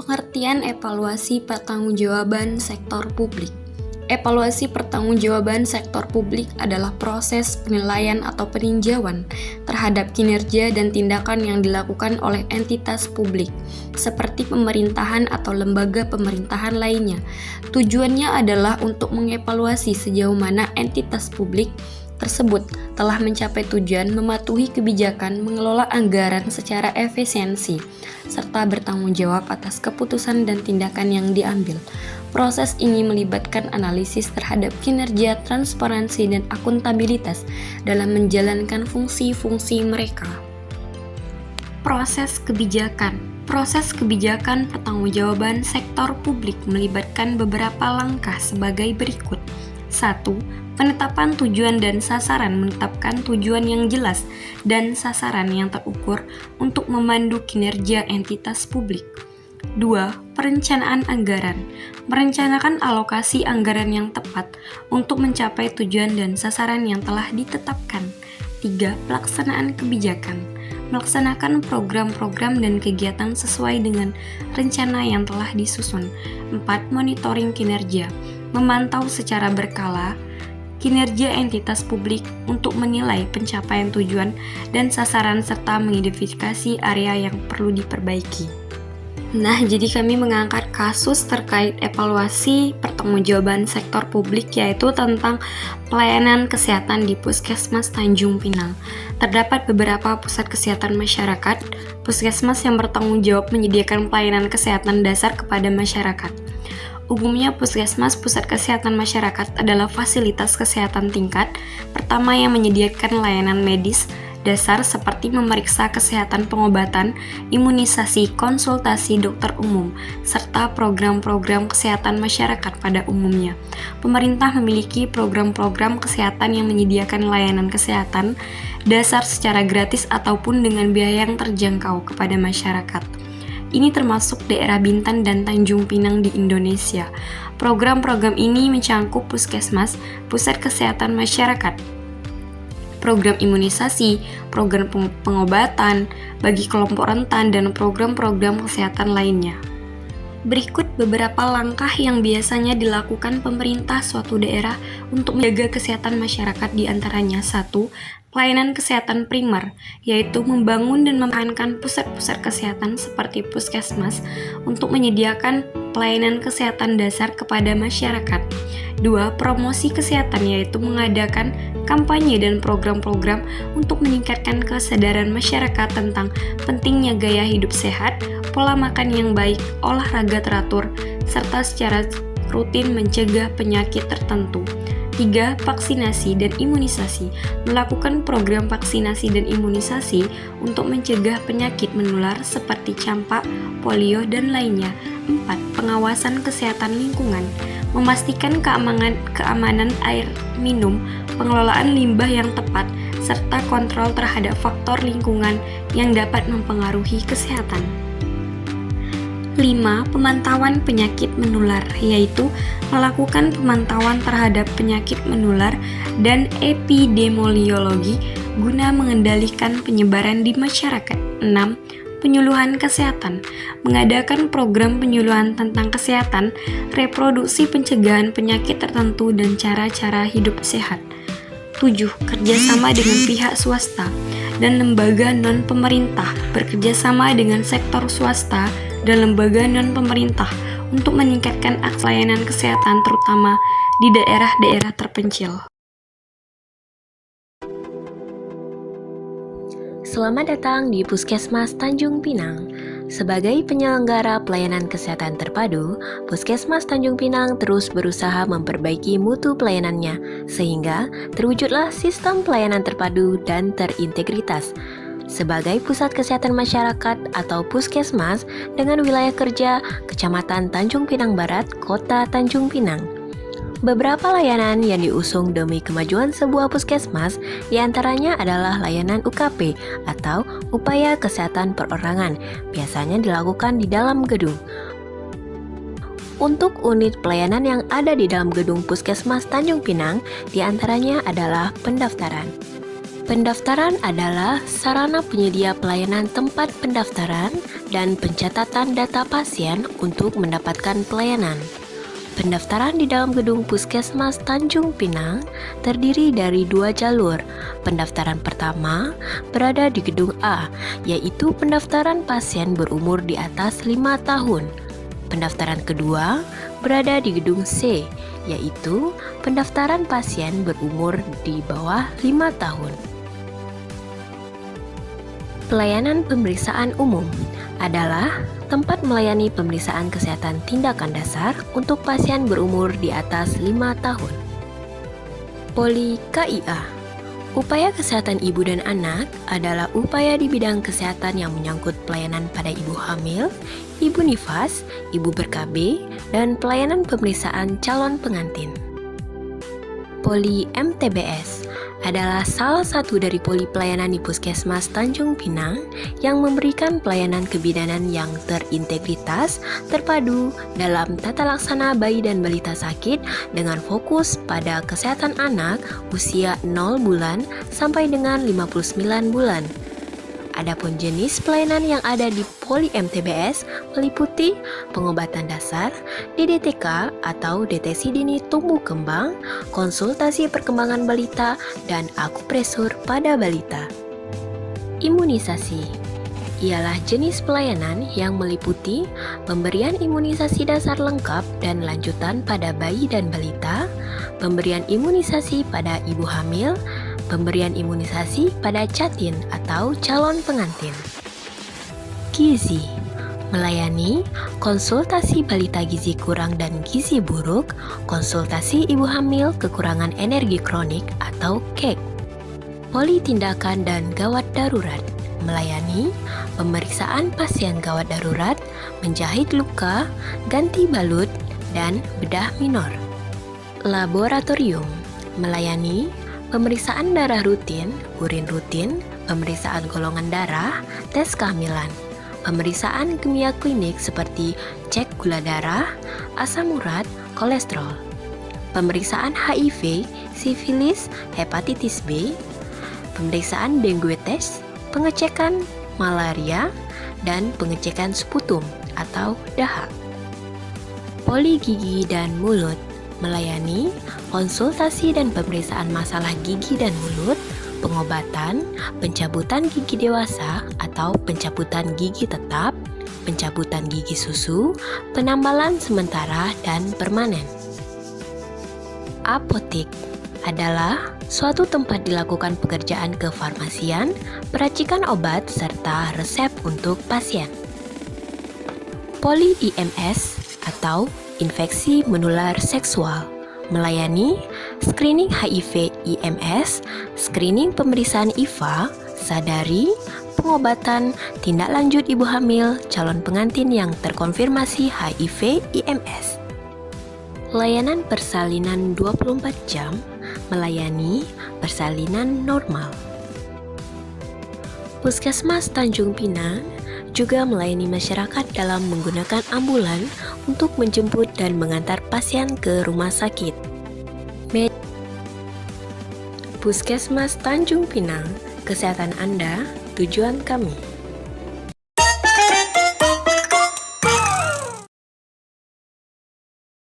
Pengertian evaluasi pertanggungjawaban sektor publik. Evaluasi pertanggungjawaban sektor publik adalah proses penilaian atau peninjauan terhadap kinerja dan tindakan yang dilakukan oleh entitas publik, seperti pemerintahan atau lembaga pemerintahan lainnya. Tujuannya adalah untuk mengevaluasi sejauh mana entitas publik tersebut telah mencapai tujuan mematuhi kebijakan mengelola anggaran secara efisiensi, serta bertanggung jawab atas keputusan dan tindakan yang diambil. Proses ini melibatkan analisis terhadap kinerja, transparansi, dan akuntabilitas dalam menjalankan fungsi-fungsi mereka. Proses kebijakan. Proses kebijakan pertanggungjawaban sektor publik melibatkan beberapa langkah sebagai berikut. 1. Penetapan tujuan dan sasaran. Menetapkan tujuan yang jelas dan sasaran yang terukur untuk memandu kinerja entitas publik. 2. Perencanaan anggaran. Merencanakan alokasi anggaran yang tepat untuk mencapai tujuan dan sasaran yang telah ditetapkan. 3. Pelaksanaan kebijakan. Melaksanakan program-program dan kegiatan sesuai dengan rencana yang telah disusun. 4. Monitoring kinerja. Memantau secara berkala kinerja entitas publik untuk menilai pencapaian tujuan dan sasaran serta mengidentifikasi area yang perlu diperbaiki. Nah, jadi kami mengangkat kasus terkait evaluasi pertanggungjawaban sektor publik, yaitu tentang pelayanan kesehatan di Puskesmas Tanjung Pinang. Terdapat beberapa pusat kesehatan masyarakat, puskesmas yang bertanggung jawab menyediakan pelayanan kesehatan dasar kepada masyarakat. Umumnya puskesmas pusat kesehatan masyarakat adalah fasilitas kesehatan tingkat pertama yang menyediakan layanan medis dasar seperti memeriksa kesehatan, pengobatan, imunisasi, konsultasi dokter umum, serta program-program kesehatan masyarakat pada umumnya. Pemerintah memiliki program-program kesehatan yang menyediakan layanan kesehatan dasar secara gratis ataupun dengan biaya yang terjangkau kepada masyarakat. Ini termasuk daerah Bintan dan Tanjung Pinang di Indonesia. Program-program ini mencangkup puskesmas, pusat kesehatan masyarakat, program imunisasi, program pengobatan bagi kelompok rentan, dan program-program kesehatan lainnya. Berikut beberapa langkah yang biasanya dilakukan pemerintah suatu daerah untuk menjaga kesehatan masyarakat, di antaranya 1. Pelayanan kesehatan primer, yaitu membangun dan mempertahankan pusat-pusat kesehatan seperti puskesmas untuk menyediakan pelayanan kesehatan dasar kepada masyarakat. 2. Promosi kesehatan, yaitu mengadakan kampanye dan program-program untuk meningkatkan kesadaran masyarakat tentang pentingnya gaya hidup sehat, pola makan yang baik, olahraga teratur, serta secara rutin mencegah penyakit tertentu. 3. Vaksinasi dan imunisasi. Melakukan program vaksinasi dan imunisasi untuk mencegah penyakit menular seperti campak, polio, dan lainnya. 4. Pengawasan kesehatan lingkungan. Memastikan keamanan air minum, pengelolaan limbah yang tepat, serta kontrol terhadap faktor lingkungan yang dapat mempengaruhi kesehatan. 5. Pemantauan penyakit menular, yaitu melakukan pemantauan terhadap penyakit menular dan epidemiologi guna mengendalikan penyebaran di masyarakat. 6. Penyuluhan kesehatan, mengadakan program penyuluhan tentang kesehatan, reproduksi, pencegahan penyakit tertentu, dan cara-cara hidup sehat. 7. Kerjasama dengan pihak swasta dan lembaga non-pemerintah, bekerjasama dengan sektor swasta dan lembaga non-pemerintah untuk meningkatkan akses layanan kesehatan terutama di daerah-daerah terpencil. Selamat datang di Puskesmas Tanjung Pinang. Sebagai penyelenggara pelayanan kesehatan terpadu, Puskesmas Tanjung Pinang terus berusaha memperbaiki mutu pelayanannya sehingga terwujudlah sistem pelayanan terpadu dan terintegritas. Sebagai pusat kesehatan masyarakat atau puskesmas dengan wilayah kerja Kecamatan Tanjung Pinang Barat, Kota Tanjung Pinang. Beberapa layanan yang diusung demi kemajuan sebuah puskesmas diantaranya adalah layanan UKP atau Upaya Kesehatan Perorangan, biasanya dilakukan di dalam gedung. Untuk unit pelayanan yang ada di dalam gedung Puskesmas Tanjung Pinang, diantaranya adalah pendaftaran, Pendaftaran adalah sarana penyedia pelayanan tempat pendaftaran dan pencatatan data pasien untuk mendapatkan pelayanan. Pendaftaran di dalam gedung Puskesmas Tanjung Pinang terdiri dari 2 jalur. Pendaftaran pertama berada di gedung A, yaitu pendaftaran pasien berumur di atas 5 tahun. Pendaftaran kedua berada di gedung C, yaitu pendaftaran pasien berumur di bawah 5 tahun. Pelayanan pemeriksaan umum adalah tempat melayani pemeriksaan kesehatan tindakan dasar untuk pasien berumur di atas 5 tahun. Poli KIA. Upaya kesehatan ibu dan anak adalah upaya di bidang kesehatan yang menyangkut pelayanan pada ibu hamil, ibu nifas, ibu ber-KB, dan pelayanan pemeriksaan calon pengantin. Poli MTBS adalah salah satu dari poli pelayanan di Puskesmas Tanjung Pinang yang memberikan pelayanan kebidanan yang terintegritas, terpadu dalam tata laksana bayi dan balita sakit dengan fokus pada kesehatan anak usia 0 bulan sampai dengan 59 bulan. Adapun jenis pelayanan yang ada di Poli MTBS meliputi pengobatan dasar, DDTK atau deteksi dini tumbuh kembang, konsultasi perkembangan balita, dan akupresur pada balita. Imunisasi ialah jenis pelayanan yang meliputi pemberian imunisasi dasar lengkap dan lanjutan pada bayi dan balita, pemberian imunisasi pada ibu hamil, pemberian imunisasi pada catin atau calon pengantin. Gizi melayani konsultasi balita gizi kurang dan gizi buruk, konsultasi ibu hamil kekurangan energi kronik atau KEK. Poli tindakan dan gawat darurat melayani pemeriksaan pasien gawat darurat, menjahit luka, ganti balut, dan bedah minor. Laboratorium melayani pemeriksaan darah rutin, urin rutin, pemeriksaan golongan darah, tes kehamilan, pemeriksaan kimia klinik seperti cek gula darah, asam urat, kolesterol, pemeriksaan HIV, sifilis, hepatitis B, pemeriksaan dengue test, pengecekan malaria, dan pengecekan sputum atau dahak. Poli gigi dan mulut melayani konsultasi dan pemeriksaan masalah gigi dan mulut, pengobatan, pencabutan gigi dewasa atau pencabutan gigi tetap, pencabutan gigi susu, penambalan sementara dan permanen. Apotik adalah suatu tempat dilakukan pekerjaan kefarmasian, peracikan obat, serta resep untuk pasien. Poli IMS atau infeksi menular seksual melayani screening HIV IMS, screening pemeriksaan IVA, sadari, pengobatan, tindak lanjut ibu hamil, calon pengantin yang terkonfirmasi HIV IMS. Layanan persalinan 24 jam melayani persalinan normal. Puskesmas Tanjung Pinang juga melayani masyarakat dalam menggunakan ambulan untuk menjemput dan mengantar pasien ke rumah sakit. Puskesmas Tanjung Pinang, kesehatan Anda, tujuan kami.